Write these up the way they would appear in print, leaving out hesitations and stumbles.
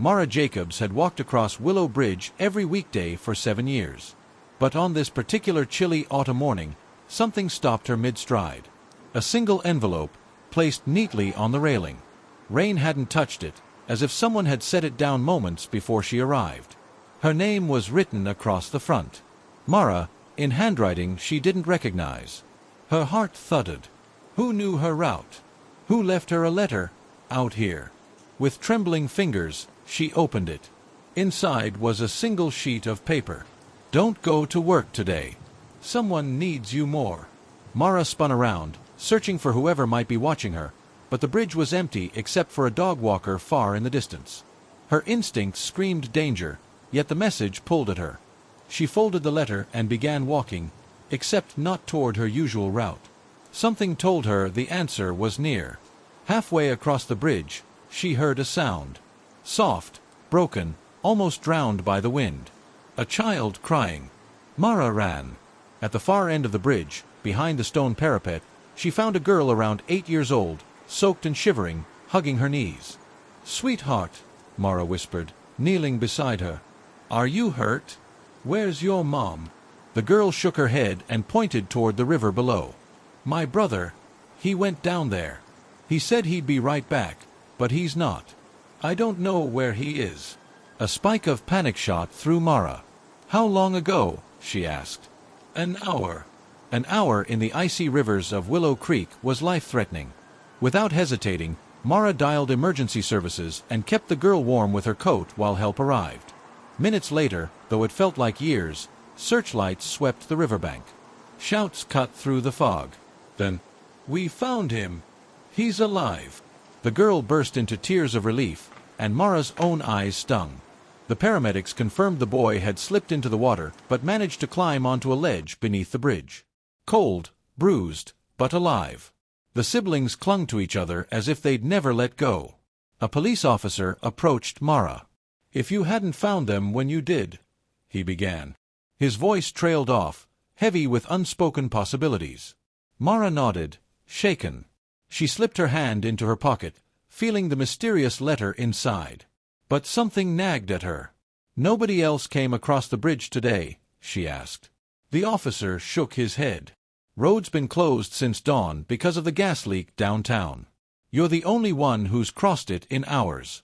Mara Jacobs had walked across Willow Bridge every weekday for 7 years. But on this particular chilly autumn morning, something stopped her mid-stride. A single envelope, placed neatly on the railing. Rain hadn't touched it, as if someone had set it down moments before she arrived. Her name was written across the front. Mara, in handwriting she didn't recognize. Her heart thudded. Who knew her route? Who left her a letter, out here? With trembling fingers, she opened it. Inside was a single sheet of paper. Don't go to work today. Someone needs you more. Mara spun around, searching for whoever might be watching her, but the bridge was empty except for a dog walker far in the distance. Her instincts screamed danger, yet the message pulled at her. She folded the letter and began walking, except not toward her usual route. Something told her the answer was near. Halfway across the bridge, she heard a sound. Soft, broken, almost drowned by the wind. A child crying. Mara ran. At the far end of the bridge, behind the stone parapet, she found a girl around 8 years old, soaked and shivering, hugging her knees. "Sweetheart," Mara whispered, kneeling beside her. "Are you hurt? Where's your mom?" The girl shook her head and pointed toward the river below. "My brother, he went down there. He said he'd be right back, but he's not. I don't know where he is." A spike of panic shot through Mara. "How long ago?" she asked. "An hour." An hour in the icy rivers of Willow Creek was life-threatening. Without hesitating, Mara dialed emergency services and kept the girl warm with her coat while help arrived. Minutes later, though it felt like years, searchlights swept the riverbank. Shouts cut through the fog. Then, "We found him! He's alive!" The girl burst into tears of relief, and Mara's own eyes stung. The paramedics confirmed the boy had slipped into the water but managed to climb onto a ledge beneath the bridge. Cold, bruised, but alive. The siblings clung to each other as if they'd never let go. A police officer approached Mara. "If you hadn't found them when you did," he began. His voice trailed off, heavy with unspoken possibilities. Mara nodded, shaken. She slipped her hand into her pocket, feeling the mysterious letter inside. But something nagged at her. "Nobody else came across the bridge today?" she asked. The officer shook his head. "Road's been closed since dawn because of the gas leak downtown. You're the only one who's crossed it in hours."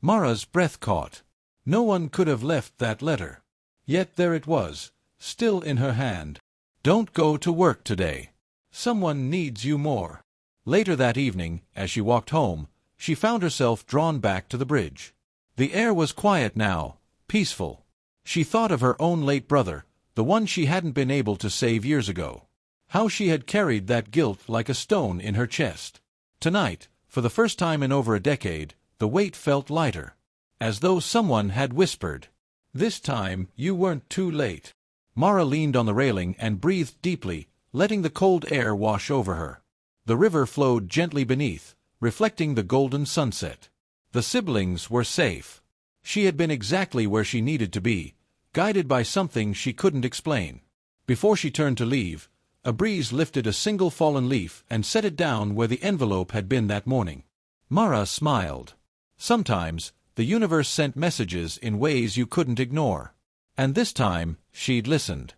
Mara's breath caught. No one could have left that letter. Yet there it was, still in her hand. "Don't go to work today. Someone needs you more." Later that evening, as she walked home, she found herself drawn back to the bridge. The air was quiet now, peaceful. She thought of her own late brother, the one she hadn't been able to save years ago. How she had carried that guilt like a stone in her chest. Tonight, for the first time in over a decade, the weight felt lighter. As though someone had whispered, "This time you weren't too late." Mara leaned on the railing and breathed deeply, letting the cold air wash over her. The river flowed gently beneath, reflecting the golden sunset. The siblings were safe. She had been exactly where she needed to be, guided by something she couldn't explain. Before she turned to leave, a breeze lifted a single fallen leaf and set it down where the envelope had been that morning. Mara smiled. Sometimes, the universe sent messages in ways you couldn't ignore. And this time, she'd listened.